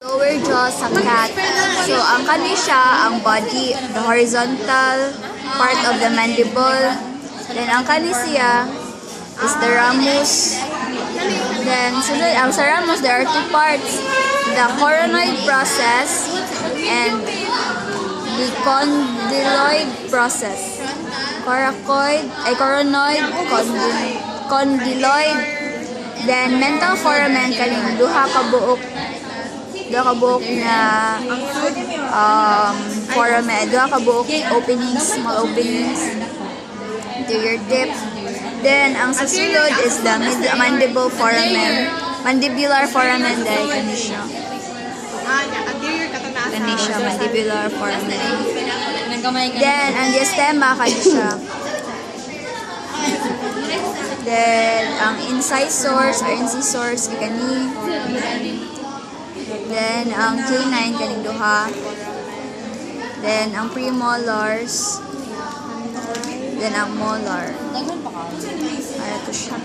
Lower jaw sa cat. So, ang kani siya, ang body, the horizontal part of the mandible. Then, ang kani siya is the ramus. Then, sunod, ang sa ramus, there are two parts. The coronoid process and the condyloid process. Coronoid, condyloid. Then, mental foramen, kaning duha ka buok na foramen, duha ka buok openings, small openings to your tip. Then, ang susunod is the mandible foramen. Mandibular foramen dahil kani siya. Kani siya, mandibular foramen. Then, ang diastema kani siya. Then, ang incisors or incisors kani. Then, ang canine kaning duha. Then, ang premolars. Then, ang molar. Ano to siya?